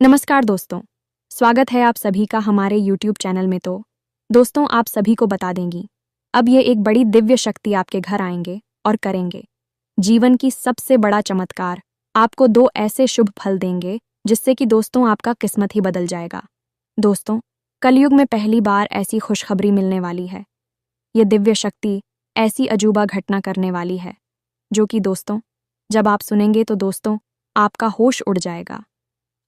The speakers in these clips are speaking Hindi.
नमस्कार दोस्तों, स्वागत है आप सभी का हमारे YouTube चैनल में। तो दोस्तों, आप सभी को बता देंगी, अब ये एक बड़ी दिव्य शक्ति आपके घर आएंगे और करेंगे जीवन की सबसे बड़ा चमत्कार। आपको 2 ऐसे शुभ फल देंगे जिससे कि दोस्तों आपका किस्मत ही बदल जाएगा। दोस्तों, कलयुग में पहली बार ऐसी खुशखबरी मिलने वाली है। ये दिव्य शक्ति ऐसी अजूबा घटना करने वाली है जो कि दोस्तों जब आप सुनेंगे तो दोस्तों आपका होश उड़ जाएगा।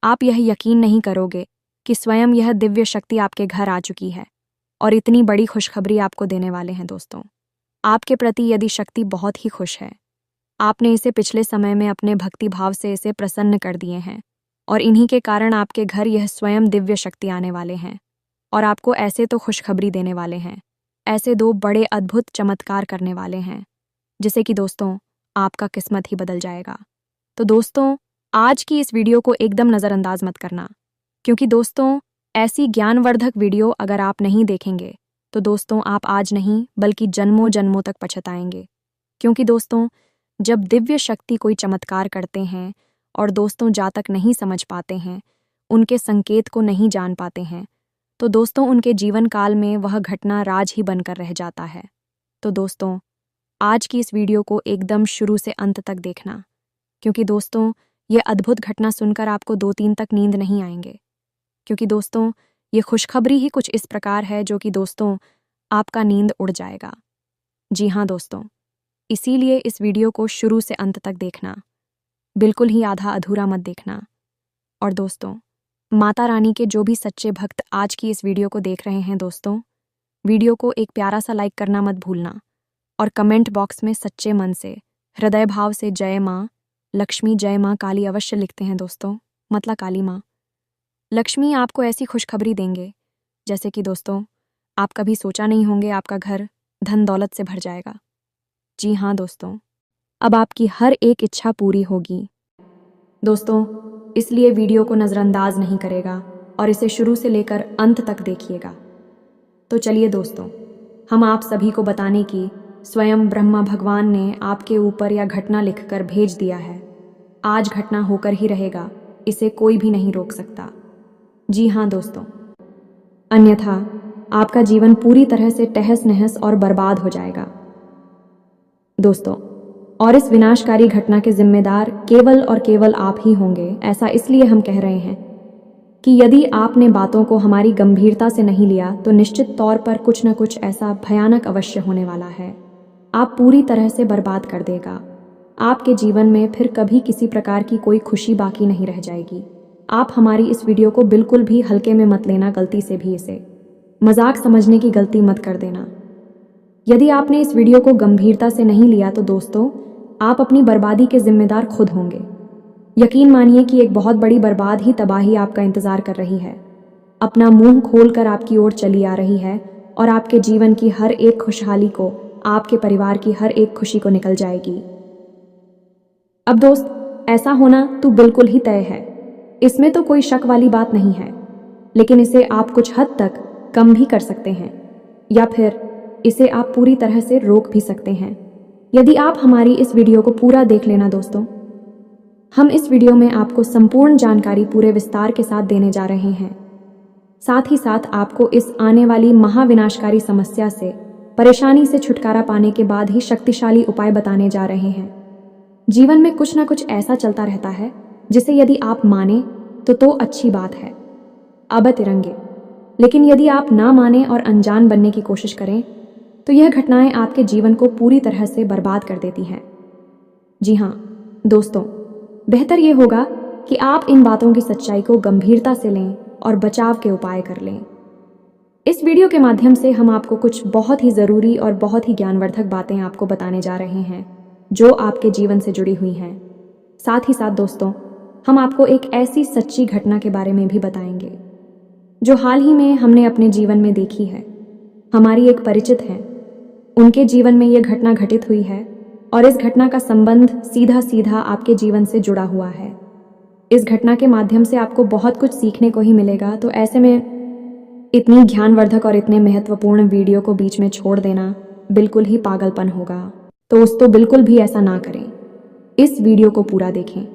आप यह यकीन नहीं करोगे कि स्वयं यह दिव्य शक्ति आपके घर आ चुकी है और इतनी बड़ी खुशखबरी आपको देने वाले हैं। दोस्तों, आपके प्रति यदि शक्ति बहुत ही खुश है, आपने इसे पिछले समय में अपने भक्ति भाव से इसे प्रसन्न कर दिए हैं और इन्हीं के कारण आपके घर यह स्वयं दिव्य शक्ति आने वाले हैं और आपको ऐसे तो खुशखबरी देने वाले हैं, ऐसे 2 बड़े अद्भुत चमत्कार करने वाले हैं जिसे कि दोस्तों आपका किस्मत ही बदल जाएगा। तो दोस्तों, आज की इस वीडियो को एकदम नज़रअंदाज मत करना, क्योंकि दोस्तों ऐसी ज्ञानवर्धक वीडियो अगर आप नहीं देखेंगे तो दोस्तों आप आज नहीं बल्कि जन्मों जन्मों तक पछताएंगे। क्योंकि दोस्तों जब दिव्य शक्ति कोई चमत्कार करते हैं और दोस्तों जातक नहीं समझ पाते हैं, उनके संकेत को नहीं जान पाते हैं, तो दोस्तों उनके जीवन काल में वह घटना राज ही बनकर रह जाता है। तो दोस्तों आज की इस वीडियो को एकदम शुरू से अंत तक देखना, क्योंकि दोस्तों ये अद्भुत घटना सुनकर आपको 2-3 तक नींद नहीं आएंगे। क्योंकि दोस्तों ये खुशखबरी ही कुछ इस प्रकार है जो कि दोस्तों आपका नींद उड़ जाएगा। जी हाँ दोस्तों, इसीलिए इस वीडियो को शुरू से अंत तक देखना, बिल्कुल ही आधा अधूरा मत देखना। और दोस्तों माता रानी के जो भी सच्चे भक्त आज की इस वीडियो को देख रहे हैं, दोस्तों वीडियो को एक प्यारा सा लाइक करना मत भूलना और कमेंट बॉक्स में सच्चे मन से हृदय भाव से जय माँ लक्ष्मी, जय माँ काली अवश्य लिखते हैं। दोस्तों मतलब काली माँ लक्ष्मी आपको ऐसी खुशखबरी देंगे जैसे कि दोस्तों आप कभी सोचा नहीं होंगे, आपका घर धन दौलत से भर जाएगा। जी हाँ दोस्तों, अब आपकी हर एक इच्छा पूरी होगी। दोस्तों इसलिए वीडियो को नज़रअंदाज नहीं करेगा और इसे शुरू से लेकर अंत तक देखिएगा। तो चलिए दोस्तों, हम आप सभी को बताने की स्वयं ब्रह्मा भगवान ने आपके ऊपर यह घटना लिखकर भेज दिया है। आज घटना होकर ही रहेगा, इसे कोई भी नहीं रोक सकता। जी हाँ दोस्तों, अन्यथा आपका जीवन पूरी तरह से तहस नहस और बर्बाद हो जाएगा। दोस्तों और इस विनाशकारी घटना के जिम्मेदार केवल और केवल आप ही होंगे। ऐसा इसलिए हम कह रहे हैं कि यदि आपने बातों को हमारी गंभीरता से नहीं लिया तो निश्चित तौर पर कुछ न कुछ ऐसा भयानक अवश्य होने वाला है। आप पूरी तरह से बर्बाद कर देगा। आपके जीवन में फिर कभी किसी प्रकार की कोई खुशी बाकी नहीं रह जाएगी। आप हमारी इस वीडियो को बिल्कुल भी हल्के में मत लेना, गलती से भी इसे मजाक समझने की गलती मत कर देना। यदि आपने इस वीडियो को गंभीरता से नहीं लिया तो दोस्तों आप अपनी बर्बादी के जिम्मेदार खुद होंगे। यकीन मानिए कि एक बहुत बड़ी बर्बाद ही तबाही आपका इंतजार कर रही है, अपना मुंह खोलकर आपकी ओर चली आ रही है और आपके जीवन की हर एक खुशहाली को, आपके परिवार की हर एक खुशी को निकल जाएगी। अब दोस्त ऐसा होना तो बिल्कुल ही तय है, इसमें तो कोई शक वाली बात नहीं है। लेकिन इसे आप कुछ हद तक कम भी कर सकते हैं या फिर इसे आप पूरी तरह से रोक भी सकते हैं यदि आप हमारी इस वीडियो को पूरा देख लेना। दोस्तों हम इस वीडियो में आपको संपूर्ण जानकारी पूरे विस्तार के साथ देने जा रहे हैं। साथ ही साथ आपको इस आने वाली महाविनाशकारी समस्या से, परेशानी से छुटकारा पाने के बाद ही शक्तिशाली उपाय बताने जा रहे हैं। जीवन में कुछ ना कुछ ऐसा चलता रहता है जिसे यदि आप माने तो अच्छी बात है, अब तिरंगे। लेकिन यदि आप ना माने और अनजान बनने की कोशिश करें तो यह घटनाएं आपके जीवन को पूरी तरह से बर्बाद कर देती हैं। जी हाँ दोस्तों, बेहतर ये होगा कि आप इन बातों की सच्चाई को गंभीरता से लें और बचाव के उपाय कर लें। इस वीडियो के माध्यम से हम आपको कुछ बहुत ही ज़रूरी और बहुत ही ज्ञानवर्धक बातें आपको बताने जा रहे हैं जो आपके जीवन से जुड़ी हुई हैं। साथ ही साथ दोस्तों हम आपको एक ऐसी सच्ची घटना के बारे में भी बताएंगे जो हाल ही में हमने अपने जीवन में देखी है। हमारी एक परिचित हैं, उनके जीवन में यह घटना घटित हुई है और इस घटना का संबंध सीधा सीधा आपके जीवन से जुड़ा हुआ है। इस घटना के माध्यम से आपको बहुत कुछ सीखने को ही मिलेगा। तो ऐसे में इतनी ज्ञानवर्धक और इतने महत्वपूर्ण वीडियो को बीच में छोड़ देना बिल्कुल ही पागलपन होगा। तो दोस्तों बिल्कुल भी ऐसा ना करें, इस वीडियो को पूरा देखें,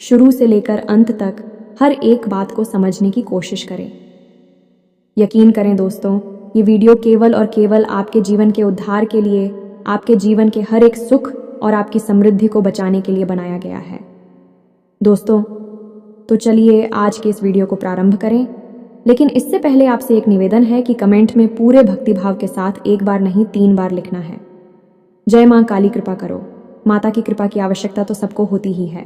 शुरू से लेकर अंत तक हर एक बात को समझने की कोशिश करें। यकीन करें दोस्तों, ये वीडियो केवल और केवल आपके जीवन के उद्धार के लिए, आपके जीवन के हर एक सुख और आपकी समृद्धि को बचाने के लिए बनाया गया है। दोस्तों, तो चलिए आज के इस वीडियो को प्रारंभ करें, लेकिन इससे पहले आपसे एक निवेदन है कि कमेंट में पूरे भक्तिभाव के साथ एक बार नहीं 3 बार लिखना है। जय मां काली कृपा करो। माता की कृपा की आवश्यकता तो सबको होती ही है।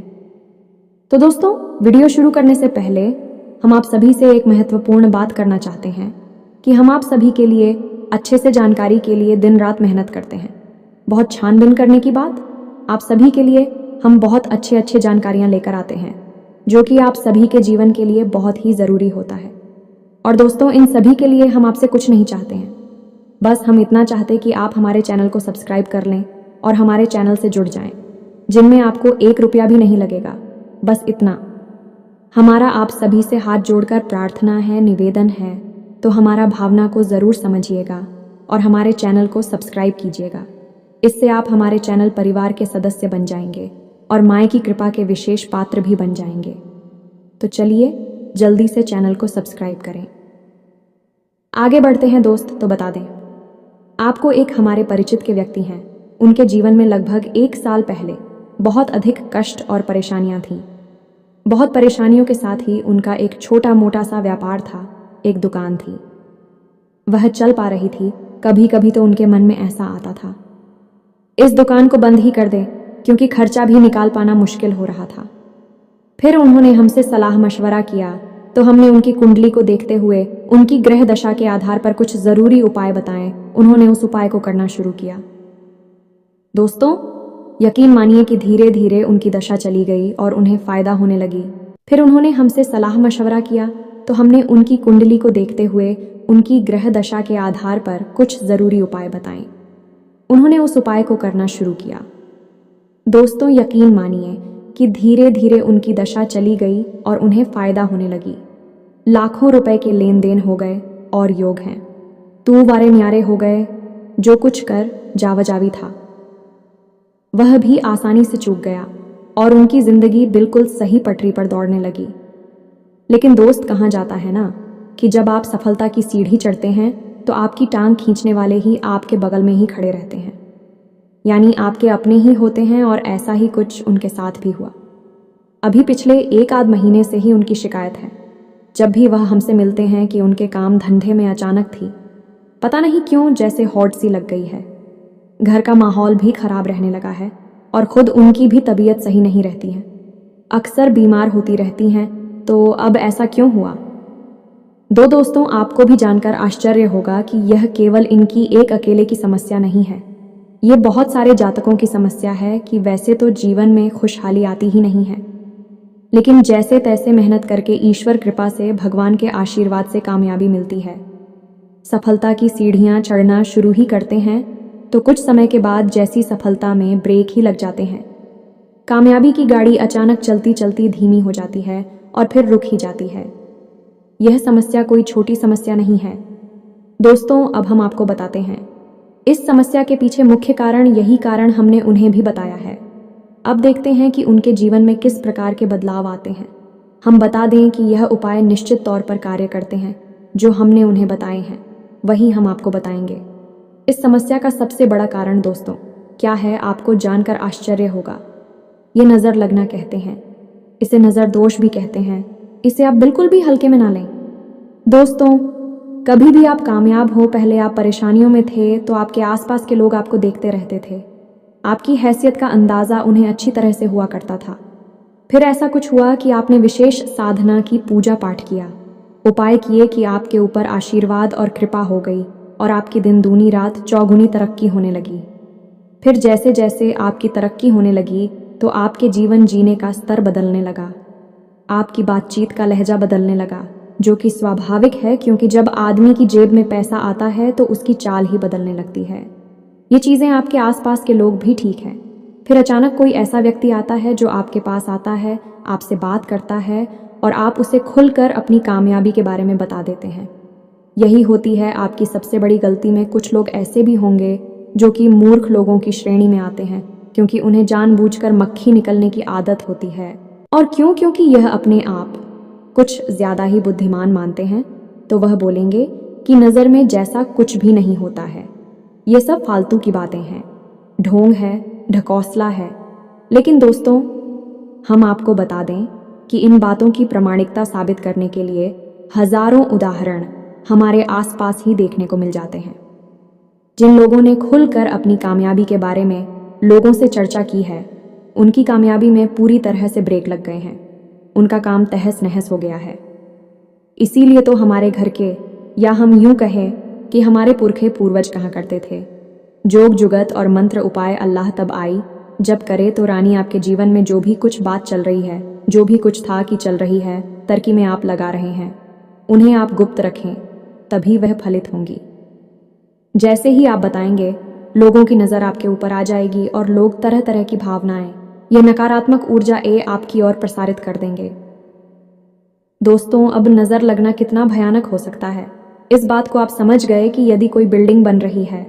तो दोस्तों, वीडियो शुरू करने से पहले हम आप सभी से एक महत्वपूर्ण बात करना चाहते हैं कि हम आप सभी के लिए अच्छे से जानकारी के लिए दिन रात मेहनत करते हैं। बहुत छानबीन करने की बात, आप सभी के लिए हम बहुत अच्छे जानकारियां लेकर आते हैं जो कि आप सभी के जीवन के लिए बहुत ही ज़रूरी होता है। और दोस्तों, इन सभी के लिए हम आपसे कुछ नहीं चाहते हैं, बस हम इतना चाहते कि आप हमारे चैनल को सब्सक्राइब कर लें और हमारे चैनल से जुड़ जाएं, जिनमें आपको 1 रुपया भी नहीं लगेगा। बस इतना। हमारा आप सभी से हाथ जोड़कर प्रार्थना है, निवेदन है, तो हमारा भावना को ज़रूर समझिएगा और हमारे चैनल को सब्सक्राइब कीजिएगा। इससे आप हमारे चैनल परिवार के सदस्य बन जाएंगे और माँ की कृपा के विशेष पात्र भी बन जाएंगे। तो चलिए जल्दी से चैनल को सब्सक्राइब करें। आगे बढ़ते हैं दोस्त। तो बता दें, आपको एक हमारे परिचित के व्यक्ति हैं, उनके जीवन में लगभग 1 साल पहले बहुत अधिक कष्ट और परेशानियां थीं। बहुत परेशानियों के साथ ही उनका एक छोटा मोटा सा व्यापार था, एक दुकान थी। वह चल पा रही थी। कभी कभी तो उनके मन में ऐसा आता था, इस दुकान को बंद ही कर दें, क्योंकि खर्चा भी निकाल पाना मुश्किल हो रहा था। फिर उन्होंने हमसे सलाह मशवरा किया, तो हमने उनकी कुंडली को देखते हुए उनकी ग्रह दशा के आधार पर कुछ ज़रूरी उपाय बताए। उन्होंने उस उपाय को करना शुरू किया। दोस्तों, यकीन मानिए कि धीरे धीरे उनकी दशा चली गई और उन्हें फ़ायदा होने लगी। फिर उन्होंने हमसे सलाह मशवरा किया, तो हमने उनकी कुंडली को देखते हुए उनकी ग्रह दशा के आधार पर कुछ ज़रूरी उपाय बताए। उन्होंने उस उपाय को करना शुरू किया। दोस्तों, यकीन मानिए कि धीरे धीरे उनकी दशा चली गई और उन्हें फ़ायदा होने लगी। लाखों रुपए के लेन देन हो गए और योग हैं, तू वारे न्यारे हो गए। जो कुछ कर जावजावी था वह भी आसानी से चूक गया और उनकी ज़िंदगी बिल्कुल सही पटरी पर दौड़ने लगी। लेकिन दोस्त, कहाँ जाता है ना कि जब आप सफलता की सीढ़ी चढ़ते हैं तो आपकी टांग खींचने वाले ही आपके बगल में ही खड़े रहते हैं, यानी आपके अपने ही होते हैं। और ऐसा ही कुछ उनके साथ भी हुआ। अभी पिछले 1 आध महीने से ही उनकी शिकायत है। जब भी वह हमसे मिलते हैं कि उनके काम धंधे में अचानक थी, पता नहीं क्यों, जैसे होड़ सी लग गई है। घर का माहौल भी खराब रहने लगा है और खुद उनकी भी तबीयत सही नहीं रहती है। अक्सर बीमार होती रहती हैं। तो अब ऐसा क्यों हुआ? दोस्तों, आपको भी जानकर आश्चर्य होगा कि यह केवल इनकी एक अकेले की समस्या नहीं है। ये बहुत सारे जातकों की समस्या है कि वैसे तो जीवन में खुशहाली आती ही नहीं है, लेकिन जैसे तैसे मेहनत करके ईश्वर कृपा से, भगवान के आशीर्वाद से कामयाबी मिलती है। सफलता की सीढ़ियां चढ़ना शुरू ही करते हैं तो कुछ समय के बाद जैसी सफलता में ब्रेक ही लग जाते हैं। कामयाबी की गाड़ी अचानक चलती चलती धीमी हो जाती है और फिर रुक ही जाती है। यह समस्या कोई छोटी समस्या नहीं है दोस्तों। अब हम आपको बताते हैं इस समस्या के पीछे मुख्य कारण। यही कारण हमने उन्हें भी बताया है। अब देखते हैं कि उनके जीवन में किस प्रकार के बदलाव आते हैं। हम बता दें कि यह उपाय निश्चित तौर पर कार्य करते हैं। जो हमने उन्हें बताए हैं वही हम आपको बताएंगे। इस समस्या का सबसे बड़ा कारण दोस्तों क्या है, आपको जानकर आश्चर्य होगा। ये नज़र लगना कहते हैं, इसे नज़र दोष भी कहते हैं। इसे आप बिल्कुल भी हल्के में ना लें दोस्तों। कभी भी आप कामयाब हो, पहले आप परेशानियों में थे तो आपके आसपास के लोग आपको देखते रहते थे। आपकी हैसियत का अंदाज़ा उन्हें अच्छी तरह से हुआ करता था। फिर ऐसा कुछ हुआ कि आपने विशेष साधना की, पूजा पाठ किया, उपाय किए कि आपके ऊपर आशीर्वाद और कृपा हो गई और आपकी दिन दूनी रात चौगुनी तरक्की होने लगी। फिर जैसे जैसे आपकी तरक्की होने लगी तो आपके जीवन जीने का स्तर बदलने लगा। आपकी बातचीत का लहजा बदलने लगा, जो कि स्वाभाविक है, क्योंकि जब आदमी की जेब में पैसा आता है तो उसकी चाल ही बदलने लगती है। ये चीज़ें आपके आसपास के लोग भी ठीक हैं। फिर अचानक कोई ऐसा व्यक्ति आता है जो आपके पास आता है, आपसे बात करता है और आप उसे खुलकर अपनी कामयाबी के बारे में बता देते हैं। यही होती है आपकी सबसे बड़ी गलती में। कुछ लोग ऐसे भी होंगे जो कि मूर्ख लोगों की श्रेणी में आते हैं, क्योंकि उन्हें जानबूझकर मक्खी निकलने की आदत होती है। और क्यों? क्योंकि यह अपने आप कुछ ज़्यादा ही बुद्धिमान मानते हैं तो वह बोलेंगे कि नज़र में जैसा कुछ भी नहीं होता है, ये सब फालतू की बातें हैं, ढोंग है, ढकोसला है। लेकिन दोस्तों, हम आपको बता दें कि इन बातों की प्रामाणिकता साबित करने के लिए हजारों उदाहरण हमारे आसपास ही देखने को मिल जाते हैं। जिन लोगों ने खुलकर अपनी कामयाबी के बारे में लोगों से चर्चा की है, उनकी कामयाबी में पूरी तरह से ब्रेक लग गए हैं। उनका काम तहस नहस हो गया है। इसीलिए तो हमारे घर के, या हम यूं कहें कि हमारे पुरखे पूर्वज कहा करते थे, जोग जुगत और मंत्र उपाय अल्लाह तब आई जब करे तो रानी आपके जीवन में जो भी कुछ बात चल रही है, जो भी कुछ था कि चल रही है, तरकीब में आप लगा रहे हैं, उन्हें आप गुप्त रखें, तभी वह फलित होंगी। जैसे ही आप बताएंगे, लोगों की नज़र आपके ऊपर आ जाएगी और लोग तरह तरह की भावनाएं, ये नकारात्मक ऊर्जा आपकी ओर प्रसारित कर देंगे। दोस्तों, अब नज़र लगना कितना भयानक हो सकता है, इस बात को आप समझ गए कि यदि कोई बिल्डिंग बन रही है,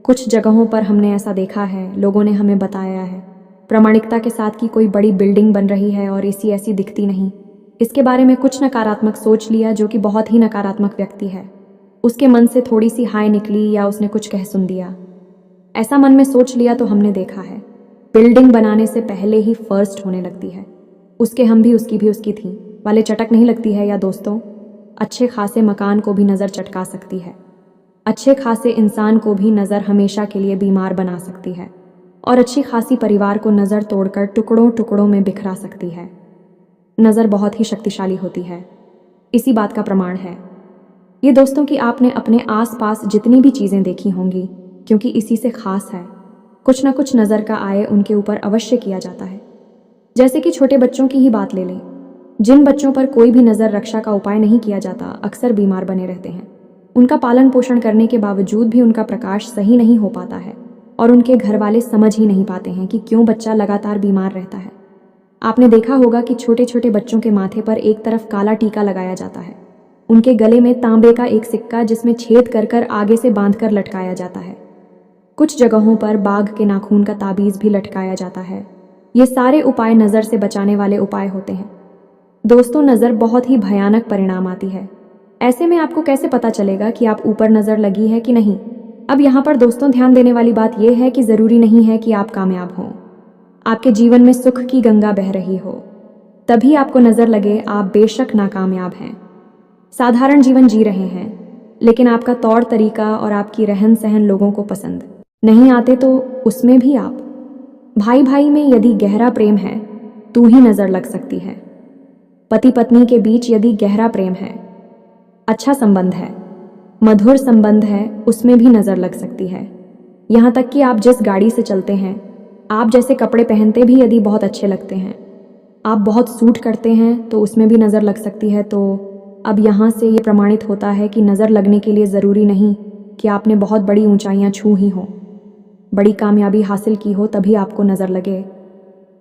कुछ जगहों पर हमने ऐसा देखा है, लोगों ने हमें बताया है प्रामाणिकता के साथ कि कोई बड़ी बिल्डिंग बन रही है और इसी ऐसी दिखती नहीं, इसके बारे में कुछ नकारात्मक सोच लिया, जो कि बहुत ही नकारात्मक व्यक्ति है, उसके मन से थोड़ी सी हाय निकली या उसने कुछ कह सुन दिया, ऐसा मन में सोच लिया तो हमने देखा है बिल्डिंग बनाने से पहले ही फर्स्ट होने लगती है। उसके हम भी उसकी भी उसकी थी वाले चटक नहीं लगती है। या दोस्तों, अच्छे खासे मकान को भी नज़र चटका सकती है, अच्छे खासे इंसान को भी नज़र हमेशा के लिए बीमार बना सकती है, और अच्छी खासी परिवार को नज़र तोड़कर टुकड़ों टुकड़ों में बिखरा सकती है। नज़र बहुत ही शक्तिशाली होती है, इसी बात का प्रमाण है ये दोस्तों कि आपने अपने आसपास जितनी भी चीज़ें देखी होंगी, क्योंकि इसी से खास है, कुछ ना कुछ नज़र का आए उनके ऊपर अवश्य किया जाता है। जैसे कि छोटे बच्चों की ही बात ले लें, जिन बच्चों पर कोई भी नज़र रक्षा का उपाय नहीं किया जाता, अक्सर बीमार बने रहते हैं। उनका पालन पोषण करने के बावजूद भी उनका प्रकाश सही नहीं हो पाता है और उनके घर वाले समझ ही नहीं पाते हैं कि क्यों बच्चा लगातार बीमार रहता है। आपने देखा होगा कि छोटे छोटे बच्चों के माथे पर एक तरफ काला टीका लगाया जाता है, उनके गले में तांबे का एक सिक्का जिसमें छेद कर कर आगे से बांधकर लटकाया जाता है, कुछ जगहों पर बाघ के नाखून का ताबीज भी लटकाया जाता है। ये सारे उपाय नज़र से बचाने वाले उपाय होते हैं। दोस्तों, नज़र बहुत ही भयानक परिणाम आती है। ऐसे में आपको कैसे पता चलेगा कि आप ऊपर नज़र लगी है कि नहीं? अब यहाँ पर दोस्तों ध्यान देने वाली बात यह है कि ज़रूरी नहीं है कि आप कामयाब हों, आपके जीवन में सुख की गंगा बह रही हो तभी आपको नज़र लगे। आप बेशक नाकामयाब हैं, साधारण जीवन जी रहे हैं, लेकिन आपका तौर तरीका और आपकी रहन सहन लोगों को पसंद नहीं आते, तो उसमें भी आप, भाई भाई में यदि गहरा प्रेम है तो ही नज़र लग सकती है। पति पत्नी के बीच यदि गहरा प्रेम है, अच्छा संबंध है, मधुर संबंध है, उसमें भी नज़र लग सकती है। यहाँ तक कि आप जिस गाड़ी से चलते हैं, आप जैसे कपड़े पहनते भी यदि बहुत अच्छे लगते हैं, आप बहुत सूट करते हैं, तो उसमें भी नज़र लग सकती है। तो अब यहाँ से ये प्रमाणित होता है कि नज़र लगने के लिए ज़रूरी नहीं कि आपने बहुत बड़ी ऊंचाइयाँ छू ही हों, बड़ी कामयाबी हासिल की हो तभी आपको नज़र लगे।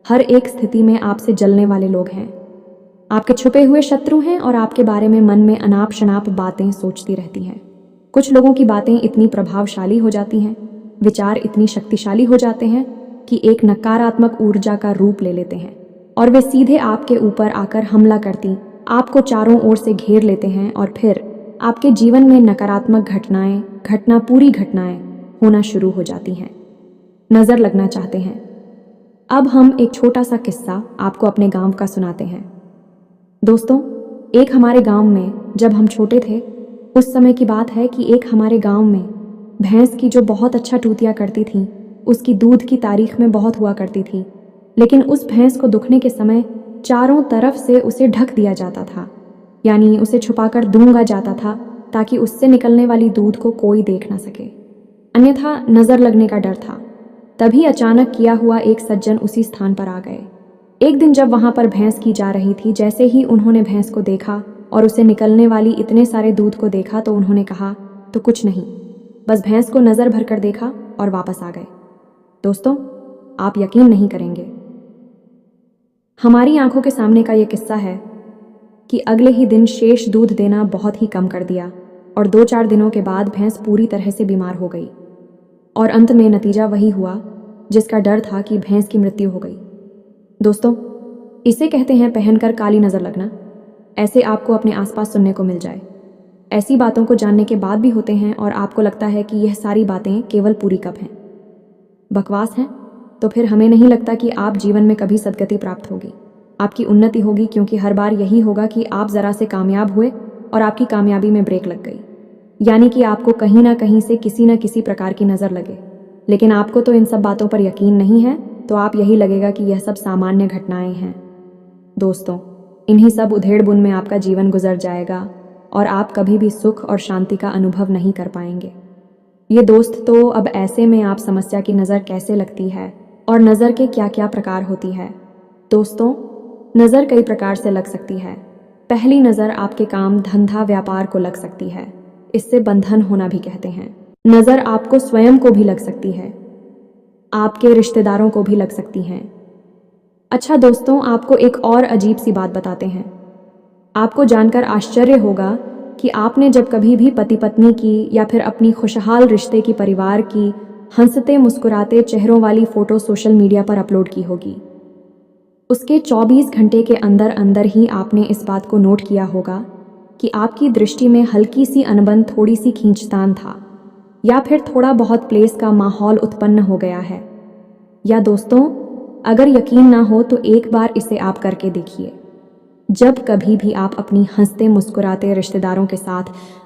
हर एक स्थिति में आपसे जलने वाले लोग हैं, आपके छुपे हुए शत्रु हैं और आपके बारे में मन में अनाप शनाप बातें सोचती रहती हैं। कुछ लोगों की बातें इतनी प्रभावशाली हो जाती हैं, विचार इतनी शक्तिशाली हो जाते हैं कि एक नकारात्मक ऊर्जा का रूप ले लेते हैं और वे सीधे आपके ऊपर आकर हमला करती, आपको चारों ओर से घेर लेते हैं और फिर आपके जीवन में नकारात्मक पूरी घटनाएं होना शुरू हो जाती हैं। नज़र लगना चाहते हैं। अब हम एक छोटा सा किस्सा आपको अपने गांव का सुनाते हैं। दोस्तों, एक हमारे गांव में जब हम छोटे थे, उस समय की बात है कि एक हमारे गांव में भैंस की जो बहुत अच्छा टूतिया करती थी, उसकी दूध की तारीख में बहुत हुआ करती थी, लेकिन उस भैंस को दुखने के समय चारों तरफ से उसे ढक दिया जाता था, यानी उसे छुपाकर दूंगा जाता था ताकि उससे निकलने वाली दूध को कोई देख ना सके, अन्यथा नज़र लगने का डर था। तभी अचानक किया हुआ एक सज्जन उसी स्थान पर आ गए। एक दिन जब वहां पर भैंस की जा रही थी, जैसे ही उन्होंने भैंस को देखा और उसे निकलने वाली इतने सारे दूध को देखा तो उन्होंने कहा, तो कुछ नहीं, बस भैंस को नज़र भरकर देखा और वापस आ गए। दोस्तों, आप यकीन नहीं करेंगे, हमारी आंखों के सामने का यह किस्सा है कि अगले ही दिन शेष दूध देना बहुत ही कम कर दिया और 2-4 दिनों के बाद भैंस पूरी तरह से बीमार हो गई और अंत में नतीजा वही हुआ जिसका डर था कि भैंस की मृत्यु हो गई। दोस्तों, इसे कहते हैं पहनकर काली नज़र लगना। ऐसे आपको अपने आसपास सुनने को मिल जाए। ऐसी बातों को जानने के बाद भी होते हैं और आपको लगता है कि यह सारी बातें केवल पूरी कब हैं, बकवास हैं। तो फिर हमें नहीं लगता कि आप जीवन में कभी सदगति प्राप्त होगी, आपकी उन्नति होगी, क्योंकि हर बार यही होगा कि आप ज़रा से कामयाब हुए और आपकी कामयाबी में ब्रेक लग गई, यानी कि आपको कहीं ना कहीं से किसी न किसी प्रकार की नज़र लगे। लेकिन आपको तो इन सब बातों पर यकीन नहीं है, तो आप यही लगेगा कि यह सब सामान्य घटनाएं हैं। दोस्तों, इन्हीं सब उधेड़-बुन में आपका जीवन गुजर जाएगा और आप कभी भी सुख और शांति का अनुभव नहीं कर पाएंगे। ये दोस्त, तो अब ऐसे में आप समस्या की नज़र कैसे लगती है और नज़र के क्या क्या प्रकार होती है। दोस्तों, नज़र कई प्रकार से लग सकती है। पहली नज़र आपके काम, धंधा, व्यापार को लग सकती है। इससे बंधन होना भी कहते हैं। नज़र आपको स्वयं को भी लग सकती है, आपके रिश्तेदारों को भी लग सकती हैं। अच्छा दोस्तों, आपको एक और अजीब सी बात बताते हैं। आपको जानकर आश्चर्य होगा कि आपने जब कभी भी पति पत्नी की या फिर अपनी खुशहाल रिश्ते की, परिवार की हंसते मुस्कुराते चेहरों वाली फ़ोटो सोशल मीडिया पर अपलोड की होगी, उसके 24 घंटे के अंदर अंदर ही आपने इस बात को नोट किया होगा कि आपकी दृष्टि में हल्की सी अनबन, थोड़ी सी खींचतान था, या फिर थोड़ा बहुत प्लेस का माहौल उत्पन्न हो गया है। या दोस्तों, अगर यकीन ना हो तो एक बार इसे आप करके देखिए। जब कभी भी आप अपनी हंसते मुस्कुराते रिश्तेदारों के साथ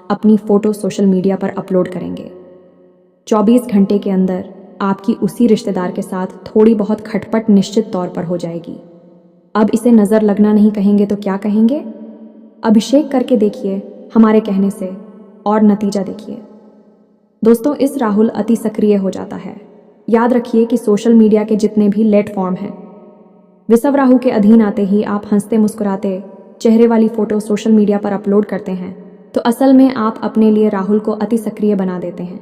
अपनी फ़ोटो सोशल मीडिया पर अपलोड करेंगे, 24 घंटे के अंदर आपकी उसी रिश्तेदार के साथ थोड़ी बहुत खटपट निश्चित तौर पर हो जाएगी। अब इसे नज़र लगना नहीं कहेंगे तो क्या कहेंगे? अभिषेक करके देखिए हमारे कहने से, और नतीजा देखिए। दोस्तों, इस राहुल अति सक्रिय हो जाता है। याद रखिए कि सोशल मीडिया के जितने भी प्लेटफॉर्म हैं, विषव राहु के अधीन आते ही आप हंसते मुस्कुराते चेहरे वाली फ़ोटो सोशल मीडिया पर अपलोड करते हैं, तो असल में आप अपने लिए राहुल को अति सक्रिय बना देते हैं।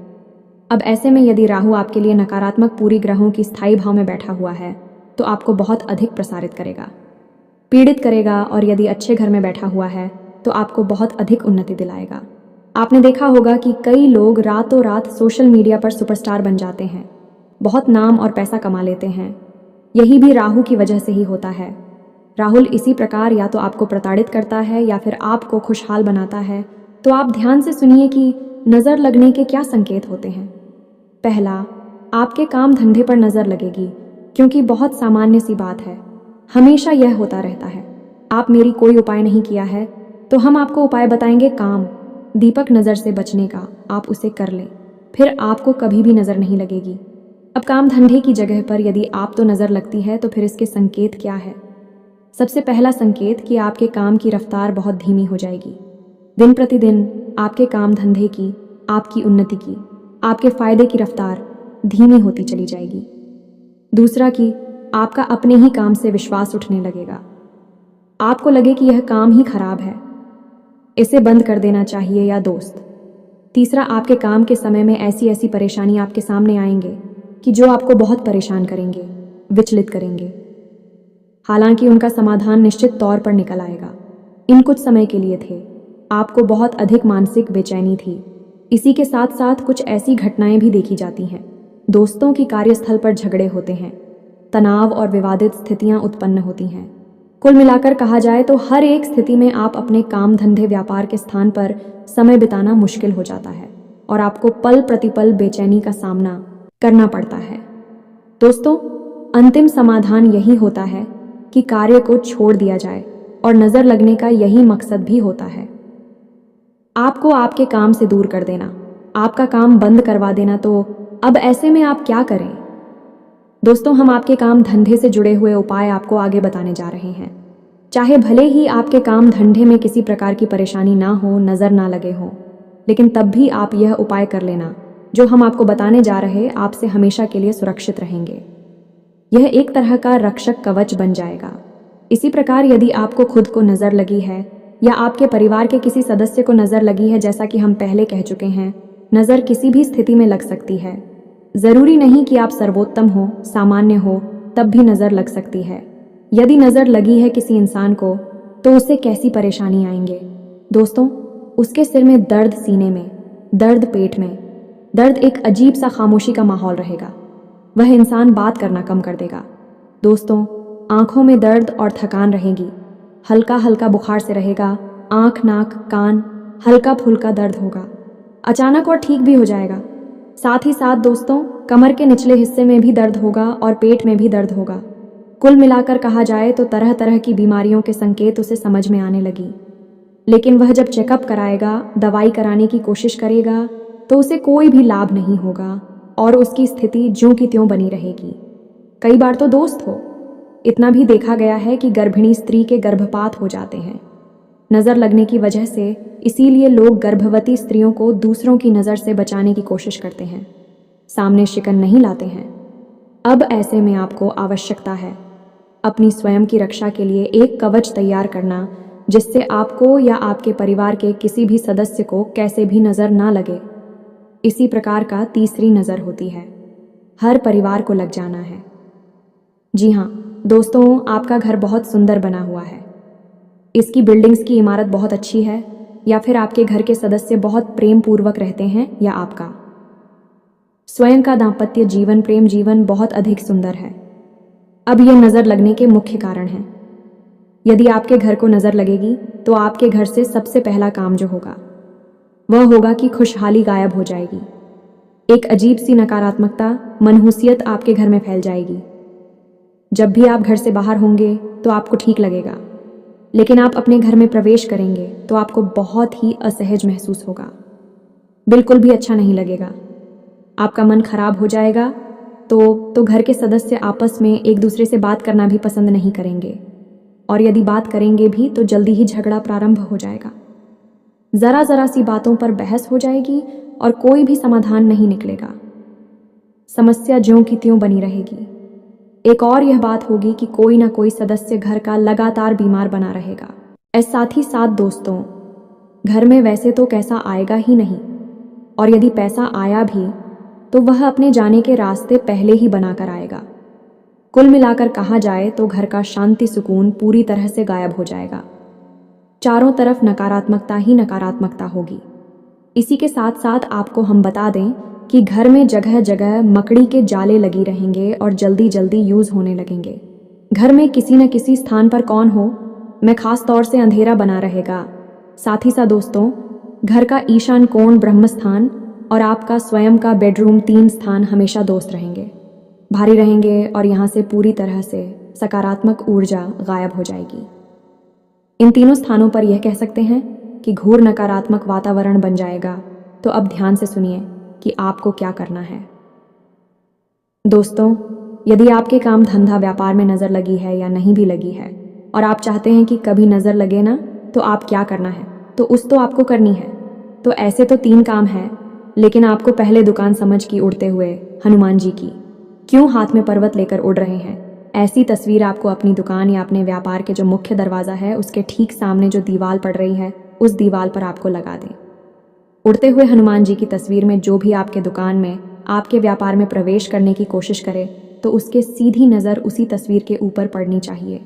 अब ऐसे में यदि राहु आपके लिए नकारात्मक पूरी ग्रहों की स्थायी भाव में बैठा हुआ है, तो आपको बहुत अधिक प्रसारित करेगा, पीड़ित करेगा, और यदि अच्छे घर में बैठा हुआ है तो आपको बहुत अधिक उन्नति दिलाएगा। आपने देखा होगा कि कई लोग रातों रात सोशल मीडिया पर सुपरस्टार बन जाते हैं, बहुत नाम और पैसा कमा लेते हैं। यही भी राहु की वजह से ही होता है। राहुल इसी प्रकार या तो आपको प्रताड़ित करता है या फिर आपको खुशहाल बनाता है। तो आप ध्यान से सुनिए कि नज़र लगने के क्या संकेत होते हैं। पहला, आपके काम धंधे पर नज़र लगेगी, क्योंकि बहुत सामान्य सी बात है, हमेशा यह होता रहता है। आप मेरी कोई उपाय नहीं किया है तो हम आपको उपाय बताएंगे काम, दीपक नज़र से बचने का, आप उसे कर लें, फिर आपको कभी भी नज़र नहीं लगेगी। अब काम धंधे की जगह पर यदि आप तो नज़र लगती है तो फिर इसके संकेत क्या है? सबसे पहला संकेत कि आपके काम की रफ्तार बहुत धीमी हो जाएगी। दिन प्रतिदिन आपके काम धंधे की, आपकी उन्नति की, आपके फायदे की रफ्तार धीमी होती चली जाएगी। दूसरा कि आपका अपने ही काम से विश्वास उठने लगेगा, आपको लगे कि यह काम ही खराब है, इसे बंद कर देना चाहिए। या दोस्त, तीसरा, आपके काम के समय में ऐसी ऐसी परेशानी आपके सामने आएंगे कि जो आपको बहुत परेशान करेंगे, विचलित करेंगे। हालांकि उनका समाधान निश्चित तौर पर निकल आएगा। इन कुछ समय के लिए थे, आपको बहुत अधिक मानसिक बेचैनी थी। इसी के साथ साथ कुछ ऐसी घटनाएं भी देखी जाती हैं। दोस्तों की कार्यस्थल पर झगड़े होते हैं, तनाव और विवादित स्थितियां उत्पन्न होती हैं। कुल मिलाकर कहा जाए तो हर एक स्थिति में आप अपने काम धंधे व्यापार के स्थान पर समय बिताना मुश्किल हो जाता है और आपको पल प्रतिपल बेचैनी का सामना करना पड़ता है। दोस्तों, अंतिम समाधान यही होता है कि कार्य को छोड़ दिया जाए, और नज़र लगने का यही मकसद भी होता है, आपको आपके काम से दूर कर देना, आपका काम बंद करवा देना। तो अब ऐसे में आप क्या करें? दोस्तों, हम आपके काम धंधे से जुड़े हुए उपाय आपको आगे बताने जा रहे हैं। चाहे भले ही आपके काम धंधे में किसी प्रकार की परेशानी ना हो, नज़र ना लगे हो, लेकिन तब भी आप यह उपाय कर लेना जो हम आपको बताने जा रहे, आपसे हमेशा के लिए सुरक्षित रहेंगे। यह एक तरह का रक्षक कवच बन जाएगा। इसी प्रकार यदि आपको खुद को नज़र लगी है या आपके परिवार के किसी सदस्य को नज़र लगी है, जैसा कि हम पहले कह चुके हैं, नज़र किसी भी स्थिति में लग सकती है। ज़रूरी नहीं कि आप सर्वोत्तम हो, सामान्य हो, तब भी नज़र लग सकती है। यदि नज़र लगी है किसी इंसान को, तो उसे कैसी परेशानी आएंगे? दोस्तों, उसके सिर में दर्द, सीने में दर्द, पेट में दर्द, एक अजीब सा खामोशी का माहौल रहेगा। वह इंसान बात करना कम कर देगा। दोस्तों, आंखों में दर्द और थकान रहेगी, हल्का हल्का बुखार से रहेगा, आँख नाक कान हल्का फुल्का दर्द होगा, अचानक और ठीक भी हो जाएगा। साथ ही साथ दोस्तों, कमर के निचले हिस्से में भी दर्द होगा और पेट में भी दर्द होगा। कुल मिलाकर कहा जाए तो तरह तरह की बीमारियों के संकेत उसे समझ में आने लगी। लेकिन वह जब चेकअप कराएगा, दवाई कराने की कोशिश करेगा, तो उसे कोई भी लाभ नहीं होगा और उसकी स्थिति ज्यों की त्यों बनी रहेगी। कई बार तो दोस्त हो, इतना भी देखा गया है कि गर्भिणी स्त्री के गर्भपात हो जाते हैं नज़र लगने की वजह से। इसीलिए लोग गर्भवती स्त्रियों को दूसरों की नज़र से बचाने की कोशिश करते हैं, सामने शिकन नहीं लाते हैं। अब ऐसे में आपको आवश्यकता है अपनी स्वयं की रक्षा के लिए एक कवच तैयार करना, जिससे आपको या आपके परिवार के किसी भी सदस्य को कैसे भी नज़र ना लगे। इसी प्रकार का तीसरी नज़र होती है, हर परिवार को लग जाना है। जी हाँ दोस्तों, आपका घर बहुत सुंदर बना हुआ है, इसकी बिल्डिंग्स की इमारत बहुत अच्छी है, या फिर आपके घर के सदस्य बहुत प्रेम पूर्वक रहते हैं, या आपका स्वयं का दाम्पत्य जीवन प्रेम जीवन बहुत अधिक सुंदर है। अब यह नज़र लगने के मुख्य कारण हैं। यदि आपके घर को नज़र लगेगी तो आपके घर से सबसे पहला काम जो होगा वह होगा कि खुशहाली गायब हो जाएगी। एक अजीब सी नकारात्मकता, मनहूसियत आपके घर में फैल जाएगी। जब भी आप घर से बाहर होंगे तो आपको ठीक लगेगा, लेकिन आप अपने घर में प्रवेश करेंगे तो आपको बहुत ही असहज महसूस होगा, बिल्कुल भी अच्छा नहीं लगेगा। आपका मन खराब हो जाएगा। तो घर के सदस्य आपस में एक दूसरे से बात करना भी पसंद नहीं करेंगे, और यदि बात करेंगे भी तो जल्दी ही झगड़ा प्रारंभ हो जाएगा। ज़रा ज़रा सी बातों पर बहस हो जाएगी और कोई भी समाधान नहीं निकलेगा। समस्या ज्यों की त्यों बनी रहेगी। एक और यह बात होगी कि कोई ना कोई सदस्य घर का लगातार बीमार बना रहेगा। साथ ही साथ दोस्तों, घर में वैसे तो कैसा आएगा ही नहीं, और यदि पैसा आया भी तो वह अपने जाने के रास्ते पहले ही बनाकर आएगा। कुल मिलाकर कहा जाए तो घर का शांति सुकून पूरी तरह से गायब हो जाएगा। चारों तरफ नकारात्मकता ही नकारात्मकता होगी। इसी के साथ साथ आपको हम बता दें कि घर में जगह जगह मकड़ी के जाले लगी रहेंगे और जल्दी जल्दी यूज होने लगेंगे। घर में किसी न किसी स्थान पर कौन हो में खास तौर से अंधेरा बना रहेगा। साथ ही साथ दोस्तों, घर का ईशान कोण ब्रह्म स्थान और आपका स्वयं का बेडरूम 3 स्थान हमेशा दोस्त रहेंगे, भारी रहेंगे, और यहाँ से पूरी तरह से सकारात्मक ऊर्जा गायब हो जाएगी। इन तीनों स्थानों पर यह कह सकते हैं कि घोर नकारात्मक वातावरण बन जाएगा। तो अब ध्यान से सुनिए कि आपको क्या करना है। दोस्तों, यदि आपके काम धंधा व्यापार में नज़र लगी है या नहीं भी लगी है, और आप चाहते हैं कि कभी नज़र लगे ना, तो आप क्या करना है, तो आपको करनी है। तो ऐसे तो 3 काम है, लेकिन आपको पहले दुकान समझ की उड़ते हुए हनुमान जी की, क्यों हाथ में पर्वत लेकर उड़ रहे हैं, ऐसी तस्वीर आपको अपनी दुकान या अपने व्यापार के जो मुख्य दरवाज़ा है उसके ठीक सामने जो दीवार पड़ रही है उस दीवार पर आपको लगा दें। उड़ते हुए हनुमान जी की तस्वीर में जो भी आपके दुकान में आपके व्यापार में प्रवेश करने की कोशिश करे तो उसके सीधी नज़र उसी तस्वीर के ऊपर पड़नी चाहिए।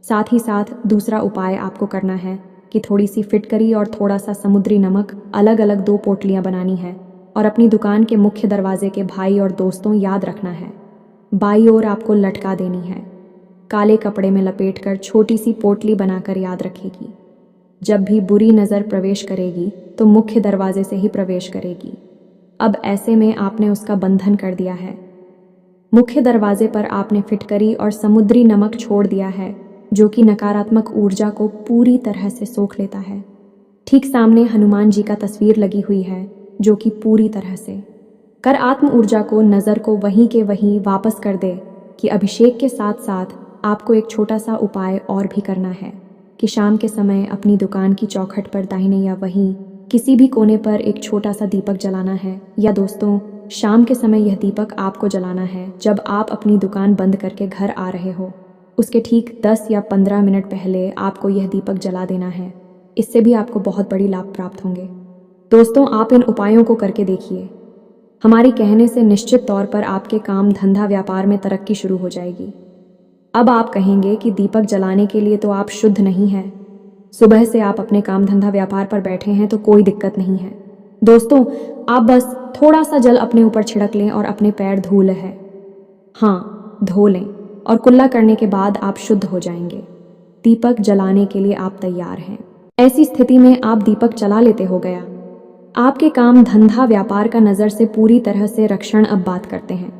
साथ ही साथ दूसरा उपाय आपको करना है कि थोड़ी सी फिटकरी और थोड़ा सा समुद्री नमक अलग अलग 2 पोटलियाँ बनानी है और अपनी दुकान के मुख्य दरवाजे के भाई और दोस्तों याद रखना है, बाई ओर आपको लटका देनी है। काले कपड़े में लपेटकर छोटी सी पोटली बनाकर याद रखेगी। जब भी बुरी नज़र प्रवेश करेगी तो मुख्य दरवाजे से ही प्रवेश करेगी। अब ऐसे में आपने उसका बंधन कर दिया है। मुख्य दरवाजे पर आपने फिटकरी और समुद्री नमक छोड़ दिया है, जो कि नकारात्मक ऊर्जा को पूरी तरह से सोख लेता है। ठीक सामने हनुमान जी का तस्वीर लगी हुई है, जो कि पूरी तरह से कर आत्म ऊर्जा को नज़र को वहीं के वहीं वापस कर दे। कि अभिषेक के साथ साथ आपको एक छोटा सा उपाय और भी करना है कि शाम के समय अपनी दुकान की चौखट पर दाहिने या वहीं किसी भी कोने पर एक छोटा सा दीपक जलाना है। या दोस्तों, शाम के समय यह दीपक आपको जलाना है जब आप अपनी दुकान बंद करके घर आ रहे हो। उसके ठीक 10 या 15 मिनट पहले आपको यह दीपक जला देना है। इससे भी आपको बहुत बड़ी लाभ प्राप्त होंगे। दोस्तों, आप इन उपायों को करके देखिए। हमारी कहने से निश्चित तौर पर आपके काम धंधा व्यापार में तरक्की शुरू हो जाएगी। अब आप कहेंगे कि दीपक जलाने के लिए तो आप शुद्ध नहीं हैं, सुबह से आप अपने काम धंधा व्यापार पर बैठे हैं तो कोई दिक्कत नहीं है। दोस्तों, आप बस थोड़ा सा जल अपने ऊपर छिड़क लें और अपने पैर धो लें। हाँ, धो लें, और कुल्ला करने के बाद आप शुद्ध हो जाएंगे। दीपक जलाने के लिए आप तैयार हैं। ऐसी स्थिति में आप दीपक जला लेते हो गया। आपके काम धंधा व्यापार का नज़र से पूरी तरह से रक्षण अब बात करते हैं।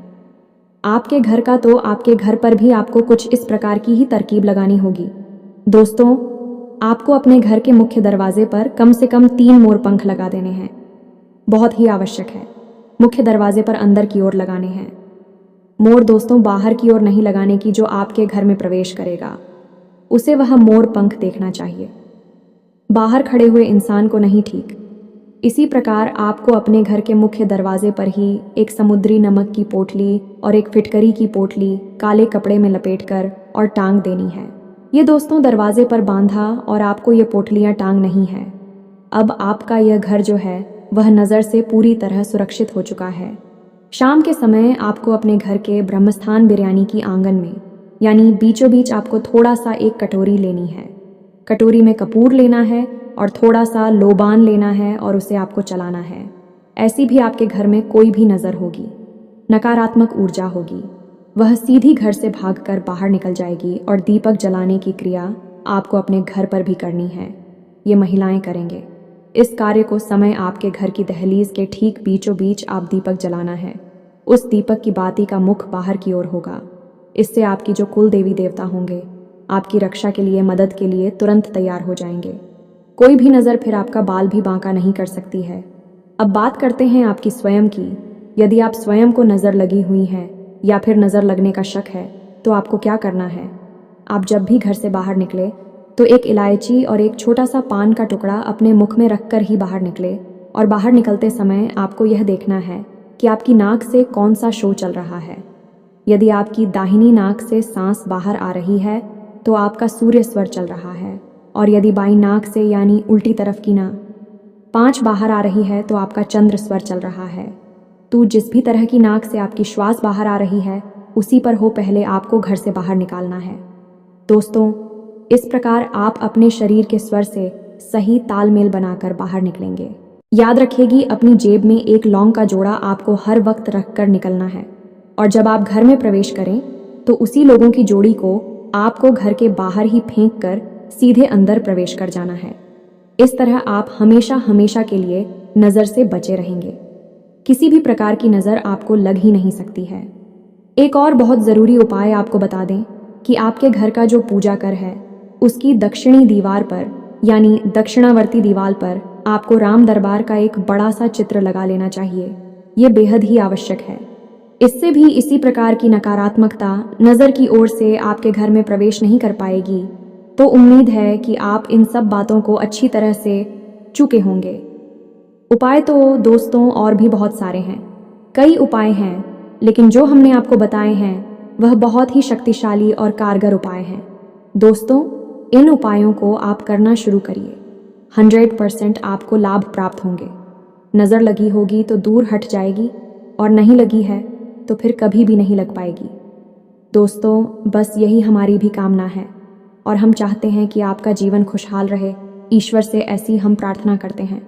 आपके घर का तो आपके घर पर भी आपको कुछ इस प्रकार की ही तरकीब लगानी होगी। दोस्तों, आपको अपने घर के मुख्य दरवाजे पर कम से कम 3 मोर पंख लगा देने हैं। बहुत ही आवश्यक है। मुख्य दरवाजे पर अंदर की ओर लगाने हैं। मोर दोस्तों बाहर की ओर नहीं लगाने की, जो आपके घर में प्रवेश करेगा उसे वह मोर पंख देखना चाहिए, बाहर खड़े हुए इंसान को नहीं। ठीक इसी प्रकार आपको अपने घर के मुख्य दरवाजे पर ही एक समुद्री नमक की पोटली और एक फिटकरी की पोटली काले कपड़े में लपेटकर और टांग देनी है। ये दोस्तों दरवाजे पर बांधा और आपको ये पोटलियां टांग नहीं है। अब आपका यह घर जो है वह नज़र से पूरी तरह सुरक्षित हो चुका है। शाम के समय आपको अपने घर के ब्रह्मस्थान बिरयानी की आंगन में यानी बीचों बीच आपको थोड़ा सा एक कटोरी लेनी है। कटोरी में कपूर लेना है और थोड़ा सा लोबान लेना है और उसे आपको चलाना है। ऐसी भी आपके घर में कोई भी नज़र होगी, नकारात्मक ऊर्जा होगी, वह सीधी घर से भागकर बाहर निकल जाएगी और दीपक जलाने की क्रिया आपको अपने घर पर भी करनी है। ये महिलाएं करेंगे। इस कार्य को समय आपके घर की दहलीज के ठीक बीचों बीच आप दीपक जलाना है। उस दीपक की बाती का मुख बाहर की ओर होगा। इससे आपकी जो कुल देवी देवता होंगे आपकी रक्षा के लिए, मदद के लिए तुरंत तैयार हो जाएंगे। कोई भी नज़र फिर आपका बाल भी बांका नहीं कर सकती है। अब बात करते हैं आपकी स्वयं की। यदि आप स्वयं को नज़र लगी हुई है या फिर नज़र लगने का शक है तो आपको क्या करना है। आप जब भी घर से बाहर निकले तो एक इलायची और एक छोटा सा पान का टुकड़ा अपने मुख में रखकर ही बाहर निकले। और बाहर निकलते समय आपको यह देखना है कि आपकी नाक से कौन सा शो चल रहा है। यदि आपकी दाहिनी नाक से सांस बाहर आ रही है तो आपका सूर्य स्वर चल रहा है, और यदि बाईं नाक से यानी उल्टी तरफ की ना 5 बाहर आ रही है तो आपका चंद्र स्वर चल रहा है। तो जिस भी तरह की नाक से आपकी श्वास बाहर आ रही है उसी पर हो पहले आपको घर से बाहर निकालना है। दोस्तों, इस प्रकार आप अपने शरीर के स्वर से सही तालमेल बनाकर बाहर निकलेंगे। याद रखिएगी, अपनी जेब में एक लौंग का जोड़ा आपको हर वक्त रखकर निकलना है, और जब आप घर में प्रवेश करें तो उसी लोगों की जोड़ी को आपको घर के बाहर ही फेंक कर सीधे अंदर प्रवेश कर जाना है। इस तरह आप हमेशा हमेशा के लिए नज़र से बचे रहेंगे। किसी भी प्रकार की नज़र आपको लग ही नहीं सकती है। एक और बहुत ज़रूरी उपाय आपको बता दें कि आपके घर का जो पूजा घर है उसकी दक्षिणी दीवार पर यानी दक्षिणावर्ती दीवार पर आपको राम दरबार का एक बड़ा सा चित्र लगा लेना चाहिए। ये बेहद ही आवश्यक है। इससे भी इसी प्रकार की नकारात्मकता नज़र की ओर से आपके घर में प्रवेश नहीं कर पाएगी। तो उम्मीद है कि आप इन सब बातों को अच्छी तरह से चुके होंगे। उपाय तो दोस्तों और भी बहुत सारे हैं, कई उपाय हैं, लेकिन जो हमने आपको बताए हैं वह बहुत ही शक्तिशाली और कारगर उपाय हैं। दोस्तों, इन उपायों को आप करना शुरू करिए। 100% आपको लाभ प्राप्त होंगे। नज़र लगी होगी तो दूर हट जाएगी, और नहीं लगी है तो फिर कभी भी नहीं लग पाएगी। दोस्तों, बस यही हमारी भी कामना है, और हम चाहते हैं कि आपका जीवन खुशहाल रहे। ईश्वर से ऐसी हम प्रार्थना करते हैं।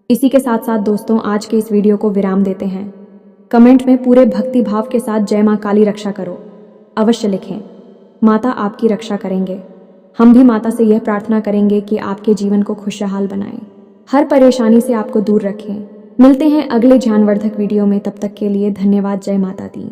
इसी के साथ साथ दोस्तों, आज के इस वीडियो को विराम देते हैं। कमेंट में पूरे भक्ति भाव के साथ जय माँ काली रक्षा करो अवश्य लिखें। माता आपकी रक्षा करेंगे। हम भी माता से यह प्रार्थना करेंगे कि आपके जीवन को खुशहाल बनाएं, हर परेशानी से आपको दूर रखें। मिलते हैं अगले ज्ञानवर्धक वीडियो में, तब तक के लिए धन्यवाद। जय माता दी।